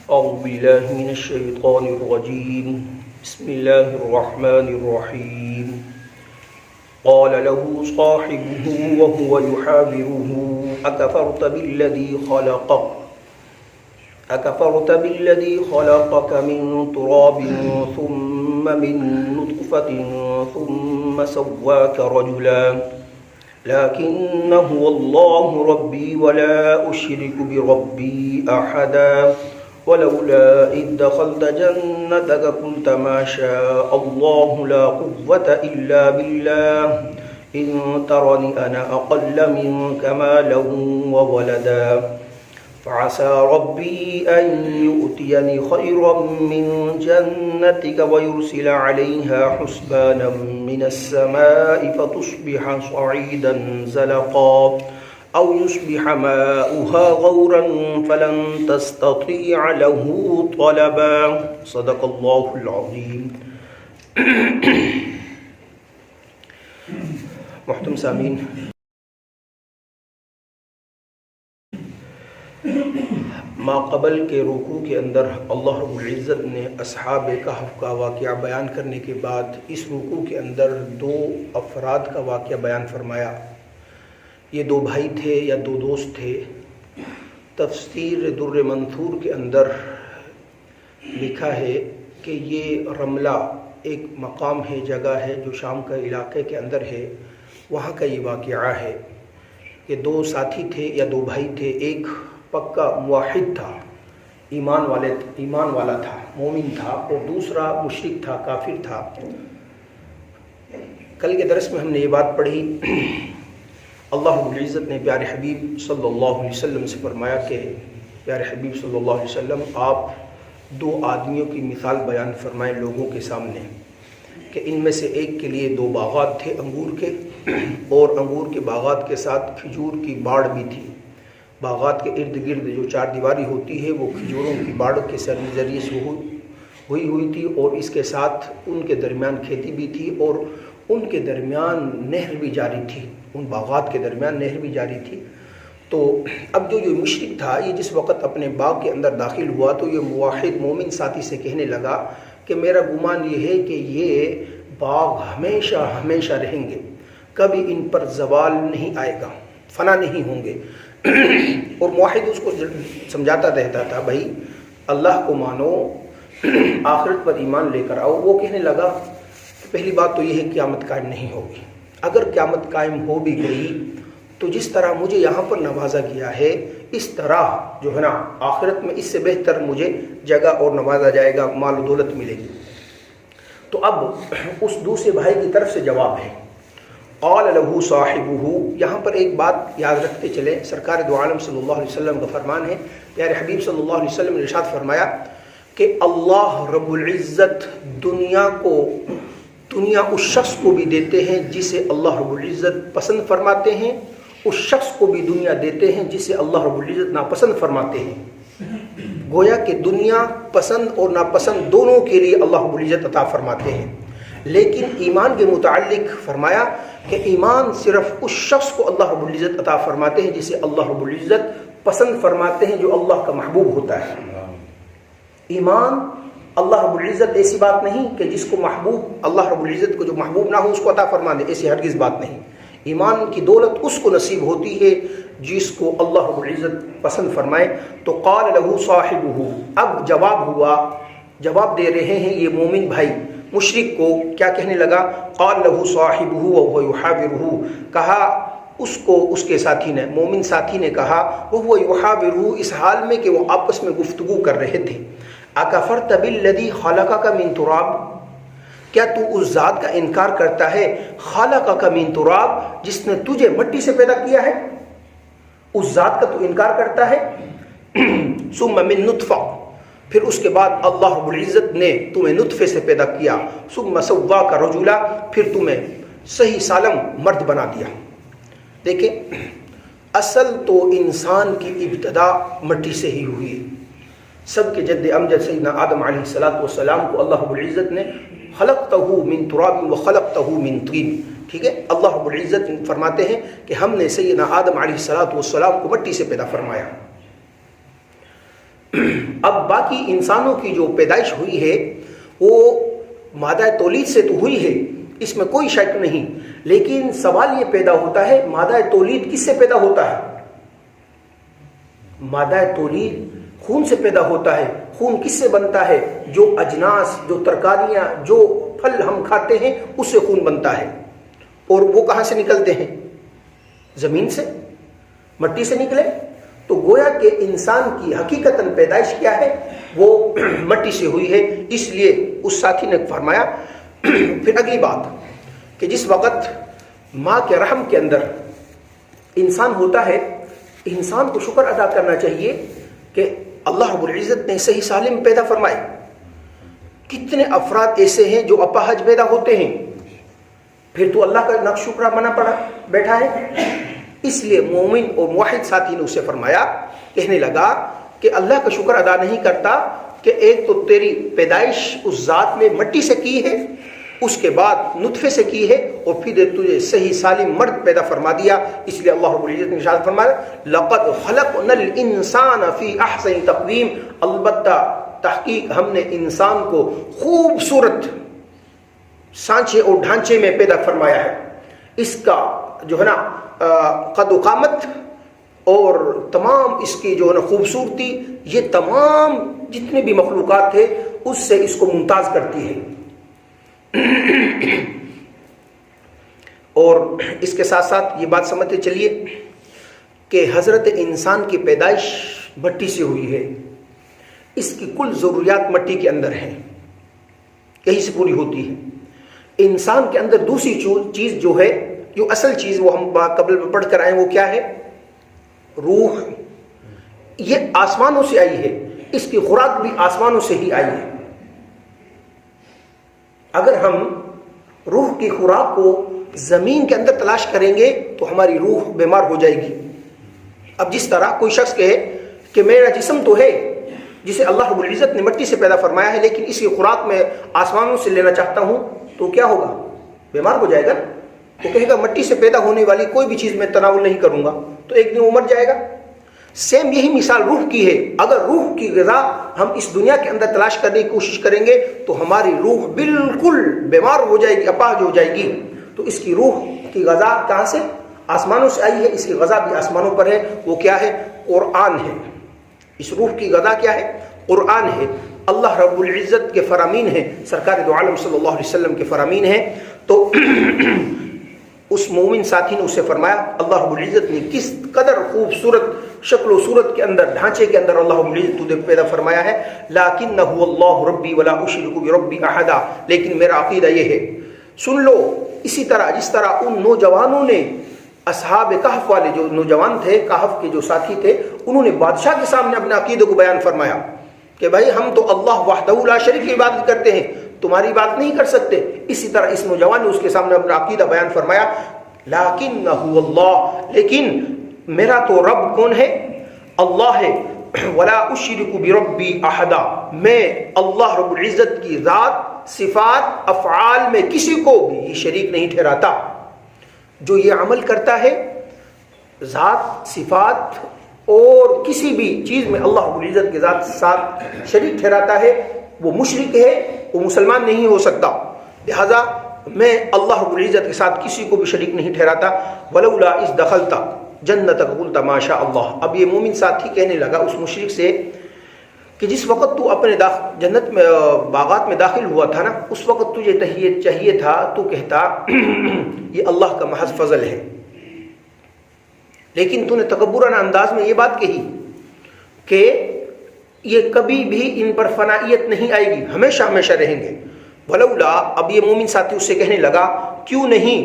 أعوذ بالله من الشيطان الرجيم بسم الله الرحمن الرحيم قال له صاحبه وهو يحاوره أكفرت بالذي خلقك من تراب ثم من نطفة ثم سواك رجلا لكن هو الله ربي ولا أشرك بربي أحدا ولولا إذ دخلت جنتك قلت ما شاء الله لا قوة إلا بالله إن ترني أنا أقل منك مالا وولدا فعسى ربي أن يؤتيني خيرا من جنتك ويرسل عليها حسبانا من السماء فتصبح صعيدا زلقا أو يصبح ماؤها غورا فلن تستطيع له طلبا صدق الله العظيم. محترم سامعین، ماقبل کے رکوع کے اندر اللہ رب العزت نے اصحاب کہف کا واقعہ بیان کرنے کے بعد اس رکوع کے اندر دو افراد کا واقعہ بیان فرمایا. یہ دو بھائی تھے یا دو دوست تھے. تفسیر در منثور کے اندر لکھا ہے کہ یہ رملہ ایک مقام ہے، جگہ ہے جو شام کے علاقے کے اندر ہے. وہاں کا یہ واقعہ ہے کہ دو ساتھی تھے یا دو بھائی تھے. ایک پکا موحد تھا، ایمان والا تھا، مومن تھا، اور دوسرا مشرک تھا، کافر تھا. کل کے درس میں ہم نے یہ بات پڑھی. اللہ رب العزت نے پیارے حبیب صلی اللہ علیہ وسلم سے فرمایا کہ پیارے حبیب صلی اللہ علیہ وسلم آپ دو آدمیوں کی مثال بیان فرمائیں لوگوں کے سامنے کہ ان میں سے ایک کے لیے دو باغات تھے انگور کے، اور انگور کے باغات کے ساتھ کھجور کی باڑ بھی تھی. باغات کے ارد گرد جو چار دیواری ہوتی ہے وہ کھجوروں کی باڑ کے ذریعے سے ہوئی تھی، اور اس کے ساتھ ان کے درمیان کھیتی بھی تھی، اور ان کے درمیان نہر بھی جاری تھی. ان باغات کے درمیان نہر بھی جاری تھی. تو اب جو یہ مشرک تھا، یہ جس وقت اپنے باغ کے اندر داخل ہوا تو یہ موحد مومن ساتھی سے کہنے لگا کہ میرا گمان یہ ہے کہ یہ باغ ہمیشہ ہمیشہ رہیں گے، کبھی ان پر زوال نہیں آئے گا، فنا نہیں ہوں گے. اور موحد اس کو سمجھاتا رہتا تھا بھائی اللہ کو مانو، آخرت پر ایمان لے کر آؤ. وہ کہنے لگا کہ پہلی بات تو یہ ہے قیامت قائم نہیں ہوگی. اگر قیامت قائم ہو بھی گئی تو جس طرح مجھے یہاں پر نوازا گیا ہے اس طرح جو ہے نا آخرت میں اس سے بہتر مجھے جگہ اور نوازا جائے گا، مال و دولت ملے گی. تو اب اس دوسرے بھائی کی طرف سے جواب ہے. قال له صاحبہ، یہاں پر ایک بات یاد رکھتے چلیں. سرکار دو عالم صلی اللہ علیہ وسلم کا فرمان ہے، پیارے حبیب صلی اللہ علیہ وسلم نے ارشاد فرمایا کہ اللہ رب العزت دنیا اس شخص کو بھی دیتے ہیں جسے اللہ رب العزت پسند فرماتے ہیں، اس شخص کو بھی دنیا دیتے ہیں جسے اللہ رب العزت ناپسند فرماتے ہیں. گویا کہ دنیا پسند اور ناپسند دونوں کے لیے اللہ رب العزت عطا فرماتے ہیں. لیکن ایمان کے متعلق فرمایا کہ ایمان صرف اس شخص کو اللہ رب العزت عطا فرماتے ہیں جسے اللہ رب العزت پسند فرماتے ہیں، جو اللہ کا محبوب ہوتا ہے. ایمان اللہ رب العزت ایسی بات نہیں کہ جس کو محبوب، اللہ رب العزت کو جو محبوب نہ ہو اس کو عطا فرما دے، ایسی ہرگز بات نہیں. ایمان کی دولت اس کو نصیب ہوتی ہے جس کو اللہ رب العزت پسند فرمائے. تو قال له صاحبہ، اب جواب دے رہے ہیں یہ مومن بھائی مشرک کو. کیا کہنے لگا؟ قال له صاحبہ وهو يحاورہ، کہا اس کو اس کے ساتھی نے، مومن ساتھی نے کہا وهو يحاورہ، اس حال میں کہ وہ آپس میں گفتگو کر رہے تھے. اکفرت بالذی خلقک من تراب، کیا تو اس ذات کا انکار کرتا ہے خلقک من تراب جس نے تجھے مٹی سے پیدا کیا ہے؟ اس ذات کا تو انکار کرتا ہے. ثم من نطفہ، پھر اس کے بعد اللہ رب العزت نے تمہیں نطفے سے پیدا کیا. ثم سواک رجلا، پھر تمہیں صحیح سالم مرد بنا دیا. دیکھیں اصل تو انسان کی ابتدا مٹی سے ہی ہوئی ہے. سب کے جد امجد سیدنا آدم علیہ السلام کو اللہ رب العزت نے خلقتہ من تراب وخلقتہ من طین، ٹھیک ہے. اللہ رب العزت فرماتے ہیں کہ ہم نے سیدنا آدم علیہ السلام کو مٹی سے پیدا فرمایا. اب باقی انسانوں کی جو پیدائش ہوئی ہے وہ مادہ تولید سے تو ہوئی ہے، اس میں کوئی شک نہیں، لیکن سوال یہ پیدا ہوتا ہے مادہ تولید کس سے پیدا ہوتا ہے؟ مادہ تولید خون سے پیدا ہوتا ہے۔ خون کس سے بنتا ہے؟ جو اجناس، جو ترکاریاں، جو پھل ہم کھاتے ہیں اس سے خون بنتا ہے۔ اور وہ کہاں سے نکلتے ہیں؟ زمین سے، مٹی سے نکلے۔ تو گویا کہ انسان کی حقیقتاً پیدائش کیا ہے؟ وہ مٹی سے ہوئی ہے۔ اس لیے اس ساتھی نے فرمایا پھر اگلی بات کہ جس وقت ماں کے رحم کے اندر انسان ہوتا ہے، انسان کو شکر ادا کرنا چاہیے کہ اللہ رب العزت نے صحیح سالم پیدا فرمائے۔ کتنے افراد ایسے ہیں جو اپاہج پیدا ہوتے ہیں، پھر تو اللہ کا نقش شکرہ بنا پڑا بیٹھا ہے۔ اس لیے مومن اور موحد ساتھی نے اسے فرمایا، کہنے لگا کہ اللہ کا شکر ادا نہیں کرتا کہ ایک تو تیری پیدائش اس ذات نے مٹی سے کی ہے، اس کے بعد نطفے سے کی ہے، اور پھر تجھے صحیح سالم مرد پیدا فرما دیا۔ اس لیے اللہ رب العزت نے ارشاد فرمایا لقد خلقنا الانسان فی احسن تقویم، البتہ تحقیق ہم نے انسان کو خوبصورت سانچے اور ڈھانچے میں پیدا فرمایا ہے۔ اس کا جو ہے نا قد و قامت اور تمام اس کی جو ہے نا خوبصورتی، یہ تمام جتنے بھی مخلوقات تھے اس سے اس کو ممتاز کرتی ہے۔ اور اس کے ساتھ ساتھ یہ بات سمجھتے چلیے کہ حضرت انسان کی پیدائش مٹی سے ہوئی ہے، اس کی کل ضروریات مٹی کے اندر ہیں، یہی سے پوری ہوتی ہے۔ انسان کے اندر دوسری چیز جو ہے، جو اصل چیز وہ ہم قبل میں پڑھ کر آئے، وہ کیا ہے؟ روح۔ یہ آسمانوں سے آئی ہے، اس کی خوراک بھی آسمانوں سے ہی آئی ہے۔ اگر ہم روح کی خوراک کو زمین کے اندر تلاش کریں گے تو ہماری روح بیمار ہو جائے گی۔ اب جس طرح کوئی شخص کہے کہ میرا جسم تو ہے جسے اللہ رب العزت نے مٹی سے پیدا فرمایا ہے، لیکن اس کی خوراک میں آسمانوں سے لینا چاہتا ہوں، تو کیا ہوگا؟ بیمار ہو جائے گا۔ تو کہے گا مٹی سے پیدا ہونے والی کوئی بھی چیز میں تناول نہیں کروں گا، تو ایک دن وہ مر جائے گا۔ سیم یہی مثال روح کی ہے۔ اگر روح کی غذا ہم اس دنیا کے اندر تلاش کرنے کی کوشش کریں گے تو ہماری روح بالکل بیمار ہو جائے گی، اپاہج ہو جائے گی۔ تو اس کی روح کی غذا کہاں سے؟ آسمانوں سے آئی ہے، اس کی غذا بھی آسمانوں پر ہے۔ وہ کیا ہے؟ قرآن ہے۔ اس روح کی غذا کیا ہے؟ قرآن ہے۔ اللہ رب العزت کے فرامین ہیں، سرکار دو عالم صلی اللہ علیہ وسلم کے فرامین ہیں۔ تو اس مومن ساتھی نے اسے فرمایا اللہ رب العزت نے کس قدر خوبصورت شکل و صورت کے اندر، ڈھانچے کے اندر اللہ رب العزت تجھے پیدا فرمایا ہے۔ لکنہ اللہ ربی ولا اشرک بربی احدا، لیکن میرا عقیدہ یہ ہے، سن لو، اسی طرح جس طرح ان نوجوانوں نے، اصحاب کہف والے جو نوجوان تھے، کہف کے جو ساتھی تھے، انہوں نے بادشاہ کے سامنے اپنے عقیدے کو بیان فرمایا کہ بھائی ہم تو اللہ وحدہ لا شریک کی عبادت کرتے ہیں، تمہاری بات نہیں کر سکتے۔ اسی طرح اس نوجوان نے اس کے سامنے اپنا عقیدہ بیان فرمایا، لیکنہ اللہ، لیکن میرا تو رب کون ہے؟ اللہ ہے۔ ولا اشرک بربی احدا، میں اللہ رب العزت کی ذات، صفات، افعال میں کسی کو بھی شریک نہیں ٹھہراتا۔ جو یہ عمل کرتا ہے ذات، صفات اور کسی بھی چیز میں اللہ رب العزت کے ذات ساتھ شریک ٹھہراتا ہے، وہ مشرک ہے، وہ مسلمان نہیں ہو سکتا۔ لہذا میں اللہ رب العزت کے ساتھ کسی کو بھی شریک نہیں ٹھہراتا۔ ولولا اذ دخلت جنتک قلت ما شاء اللہ۔ اب یہ مومن ساتھی کہنے لگا اس مشرک سے کہ جس وقت تو اپنے جنت میں باغات میں داخل ہوا تھا نا، اس وقت تجھے چاہیے تھا تو کہتا یہ اللہ کا محض فضل ہے، لیکن تو نے تکبرانہ انداز میں یہ بات کہی کہ یہ کبھی بھی ان پر فنائیت نہیں آئے گی، ہمیشہ ہمیشہ رہیں گے۔ ولولا، اب یہ مومن ساتھی اس سے کہنے لگا کیوں نہیں،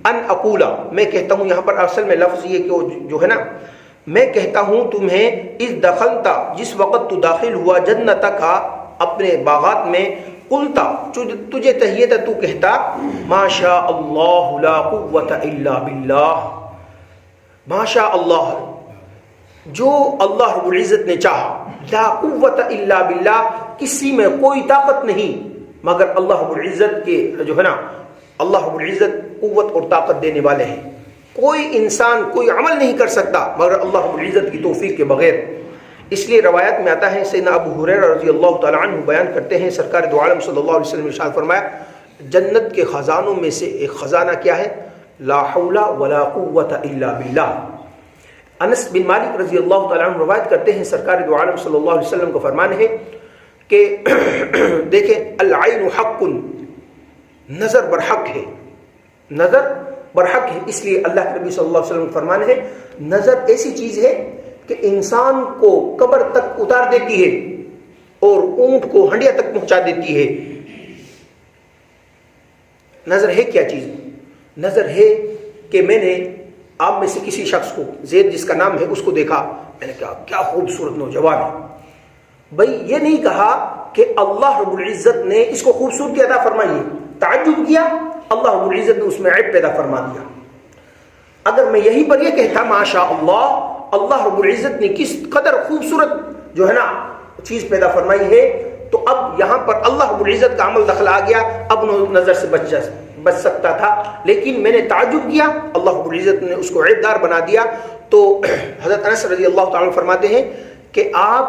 ان اقولا، میں کہتا ہوں، یہاں پر اصل میں لفظ یہ کہ جو ہے نا، میں کہتا ہوں تمہیں، اذ دخلتا، جس وقت تو داخل ہوا، جنتک، اپنے باغات میں، قلتا، تجھے چاہیے تھا تو کہتا ما شاء اللہ لا قوت الا باللہ، ما شاء اللہ، جو اللہ رب العزت نے چاہا، لا قوت الا باللہ، کسی میں کوئی طاقت نہیں مگر اللہ رب العزت کے جو ہے نا، اللہ رب العزت قوت اور طاقت دینے والے ہیں۔ کوئی انسان کوئی عمل نہیں کر سکتا مگر اللہ رب العزت کی توفیق کے بغیر۔ اس لیے روایت میں آتا ہے سیدنا ابو ہریرہ رضی اللہ تعالیٰ عنہ بیان کرتے ہیں سرکار دو عالم صلی اللہ علیہ وسلم نے ارشاد فرمایا جنت کے خزانوں میں سے ایک خزانہ کیا ہے؟ لا حول ولا قوت الا باللہ۔ انس بن مالک رضی اللہ تعالیٰ عنہ روایت کرتے ہیں سرکار دو عالم صلی اللہ علیہ وسلم کا فرمان ہے کہ دیکھیں العین حق، نظر برحق ہے، نظر برحق ہے، اس لیے اللہ کے نبی صلی اللہ علیہ وسلم کا فرمان ہے نظر ایسی چیز ہے کہ انسان کو قبر تک اتار دیتی ہے اور اونٹ کو ہنڈیا تک پہنچا دیتی ہے۔ نظر ہے کیا چیز؟ نظر ہے کہ میں نے آپ میں سے کسی شخص کو، زید جس کا نام ہے، اس کو دیکھا، میں نے کہا کیا خوبصورت نوجوان ہے۔ بھائی یہ نہیں کہا کہ اللہ رب العزت نے اس کو خوبصورتی عطا فرمائی ہے، تعجب کیا، اللہ رب العزت نے اس میں عیب پیدا فرما دیا۔ اگر میں یہیں پر یہ کہتا ماشاء اللہ رب العزت نے کس قدر خوبصورت جو ہے نا چیز پیدا فرمائی ہے، تو اب یہاں پر اللہ رب العزت کا عمل دخل آ گیا، اب نظر سے بچ سکتا تھا، لیکن میں نے تعجب کیا، اللہ رب العزت نے اس کو عیب دار بنا دیا۔ تو حضرت انس رضی اللہ تعالیٰ فرماتے ہیں کہ آپ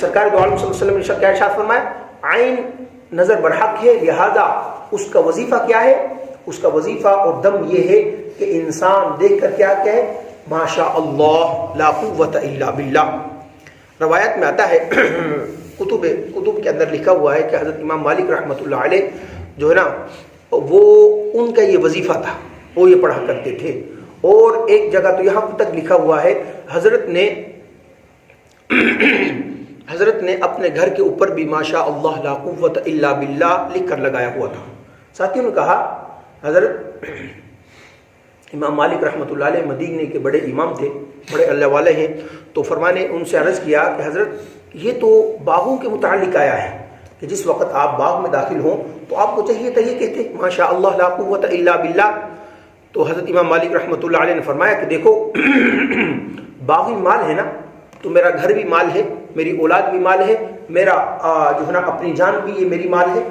سرکار دو عالم صلی اللہ علیہ وسلم نے کیا ارشاد فرمایا؟ عین نظر برحق ہے، لہذا اس کا وظیفہ کیا ہے؟ اس کا وظیفہ اور دم یہ ہے کہ انسان دیکھ کر کیا کہے؟ ماشاء اللہ لا قوت الا باللہ۔ روایت میں آتا ہے کتب کے اندر لکھا ہوا ہے کہ حضرت امام مالک رحمۃ اللہ علیہ جو ہے نا وہ ان کا یہ وظیفہ تھا، وہ یہ پڑھا کرتے تھے۔ اور ایک جگہ تو یہاں تک لکھا ہوا ہے حضرت نے اپنے گھر کے اوپر بھی ماشاء اللہ لا قوت الا باللہ لکھ کر لگایا ہوا تھا۔ ساتھیوں نے کہا حضرت امام مالک رحمۃ اللہ علیہ مدینے کے بڑے امام تھے، بڑے اللہ والے ہیں، تو فرمانے ان سے عرض کیا کہ حضرت یہ تو باغوں کے متعلق آیا ہے کہ جس وقت آپ باغ میں داخل ہوں تو آپ کو چاہیے تھا یہ کہتے ماشاء اللہ لا قوت الا باللہ۔ تو حضرت امام مالک رحمۃ اللہ علیہ نے فرمایا کہ دیکھو باغی مال ہے نا، تو میرا گھر بھی مال ہے، میری اولاد بھی مال ہے، میرا جو ہے نا اپنی جان بھی یہ میری مال ہے،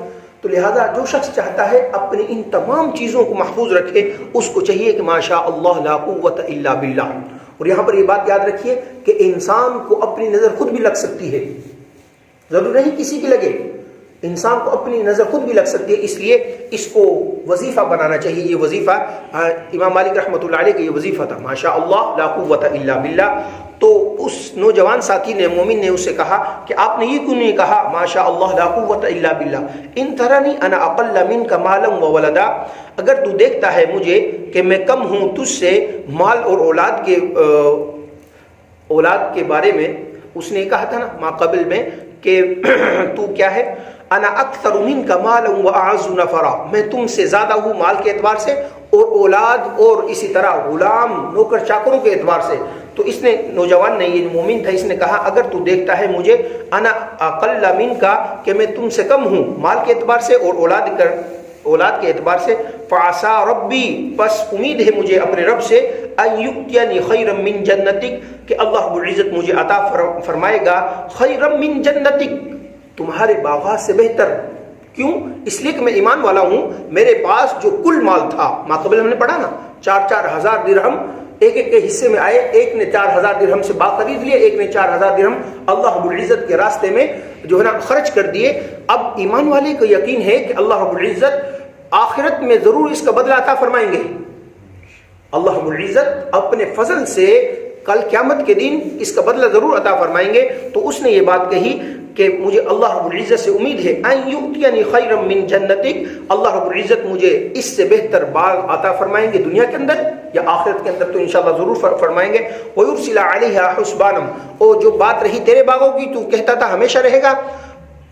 تو لہذا جو شخص چاہتا ہے اپنی ان تمام چیزوں کو محفوظ رکھے، اس کو چاہیے کہ ماشاء اللہ لا قوت الا باللہ۔ اور یہاں پر یہ بات یاد رکھیے کہ انسان کو اپنی نظر خود بھی لگ سکتی ہے، ضرور نہیں کسی کی لگے، انسان کو اپنی نظر خود بھی لگ سکتی ہے، اس لیے اس کو وظیفہ بنانا چاہیے۔ یہ وظیفہ امام مالک رحمۃ اللہ علیہ کا یہ وظیفہ تھا ماشاء اللہ لا قوت الا باللہ۔ تو اس نوجوان ساتھی نے، مومن نے اس سے کہا کہ آپ نے یہ کیوں نہیں کہا ماشاء اللہ لا قوت الا باللہ؟ ان ترنی انا اقل منک مالا وولدا، اگر تو دیکھتا ہے مجھے کہ میں کم ہوں تجھ سے مال اور اولاد کے بارے میں، اس نے کہا تھا نا ما قبل میں کہ تو کیا ہے، انا اکثر منک مالا واعز نفرا، میں تم سے زیادہ ہوں مال کے اعتبار سے اور اولاد اور اسی طرح غلام نوکر چاکروں کے اعتبار سے۔ تو اس نے، نوجوان نے، یہ مومن تھا، اس نے کہا اگر تو دیکھتا ہے مجھے انا اقل منک، کہ میں تم سے کم ہوں مال کے اعتبار سے اور اولاد کے اعتبار سے، فعسى ربی، پس امید ہے مجھے اپنے رب سے، ان یؤتینی خیرا من جنتک، کہ اللہ رب العزت مجھے عطا فرمائے گا خیرا من جنتک، تمہارے باغات سے بہتر۔ کیوں؟ اس لیے کہ میں ایمان والا ہوں، میرے پاس جو کل مال تھا، ماقبل ہم نے پڑھا نا 4 ہزار درہم ایک کے حصے میں آئے، ایک نے 4,000 درہم سے باغ خرید لیے، ایک نے 4,000 درہم اللہ رب العزت کے راستے میں جو ہے نا خرچ کر دیے۔ اب ایمان والے کو یقین ہے کہ اللہ رب العزت آخرت میں ضرور اس کا بدلہ عطا فرمائیں گے، اللہ رب العزت اپنے فضل سے کل قیامت کے دن اس کا بدلہ ضرور عطا فرمائیں گے۔ تو اس نے یہ بات کہی کہ مجھے اللہ رب العزت سے امید ہے، ان یؤتینی خیرا من جنتک، اللہ رب العزت مجھے اس سے بہتر باغ عطا فرمائیں گے دنیا کے اندر یا آخرت کے اندر، تو انشاءاللہ ضرور فرمائیں گے۔ ویرسل علیہا حسبانا، اور جو بات رہی تیرے باغوں کی، تو کہتا تھا ہمیشہ رہے گا،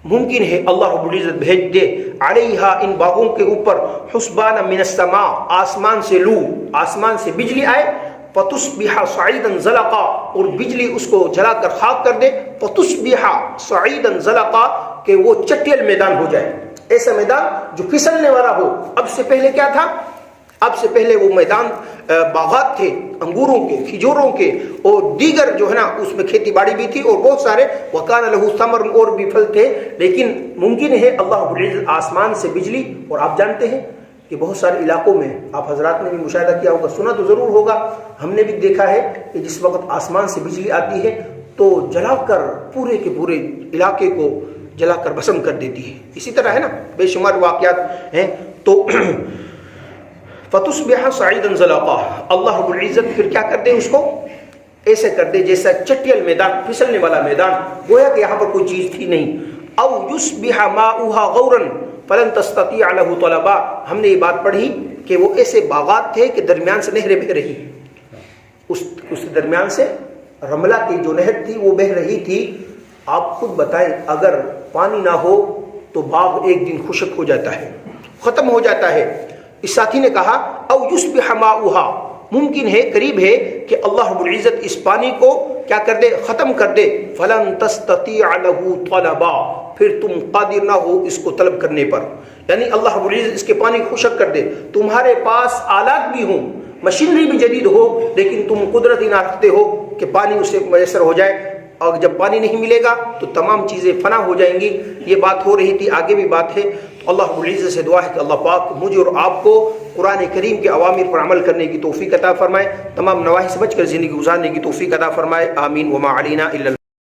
ممکن ہے اللہ رب العزت بھیج دے علیہا، ان باغوں کے اوپر، حسبانا من السماء، آسمان سے لو، آسمان سے بجلی آئے، فتصبح صعیدا زلقا، اور بجلی اس کو جلا کر خاک کر دے، فتصبح صعیدا زلقا، کہ وہ چٹیل میدان ہو جائے، ایسا میدان جو پھسلنے والا ہو۔ اب سے پہلے کیا تھا؟ اب سے پہلے وہ میدان باغات تھے، انگوروں کے، کھجوروں کے، اور دیگر جو ہے نا اس میں کھیتی باڑی بھی تھی، اور بہت سارے وَكَانَ لَهُ ثَمَرٌ، اور بھی پھل تھے، لیکن ممکن ہے اللہ رب العزت آسمان سے بجلی، اور آپ جانتے ہیں کہ بہت سارے علاقوں میں آپ حضرات نے بھی مشاہدہ کیا ہوگا، سنا تو ضرور ہوگا، ہم نے بھی دیکھا ہے کہ جس وقت آسمان سے بجلی آتی ہے تو جلا کر پورے کے پورے علاقے کو جلا کر بھسم کر دیتی ہے. اسی طرح ہے نا بے شمار واقعات ہیں. تو فَتُصْبِحَ صَعِيدًا زَلَقًا, اللہ رب العزت پھر کیا کر دے اس کو ایسے کر دے جیسا چٹیل میدان, پھسلنے والا میدان, گویا کہ یہاں پر کوئی چیز تھی نہیں. اَوْ يُصْبِحَ مَاؤُهَا غَوْرًا فَلَن تَسْتَطِيعَ لَهُ طَلَبًا, ہم نے یہ بات پڑھی کہ وہ ایسے باغات تھے کہ درمیان سے نہریں بہہ رہی, اس درمیان سے رملہ کی جو نہر تھی وہ بہہ رہی تھی. آپ خود بتائیں اگر پانی نہ ہو تو باغ ایک دن خشک ہو جاتا ہے, ختم ہو جاتا ہے. اس ساتھی نے کہا او یصبح ماؤها, ممکن ہے قریب ہے کہ اللہ رب العزت اس پانی کو کیا کر دے, ختم کر دے. فلن تستطيع له طلبا, پھر تم قادر نہ ہو اس کو طلب کرنے پر. یعنی اللہ رب العزت اس کے پانی کو خشک کر دے, تمہارے پاس آلات بھی ہوں, مشینری بھی جدید ہو, لیکن تم قدرت ہی نہ رکھتے ہو کہ پانی اسے میسر ہو جائے. اور جب پانی نہیں ملے گا تو تمام چیزیں فنا ہو جائیں گی. یہ بات ہو رہی تھی, آگے بھی بات ہے. اللہ رب العزت سے دعا ہے کہ اللہ پاک مجھے اور آپ کو قرآن کریم کے اوامر پر عمل کرنے کی توفیق عطا فرمائے, تمام نواہی سے بچ کر زندگی گزارنے کی توفیق عطا فرمائے. آمین. وما علینا الا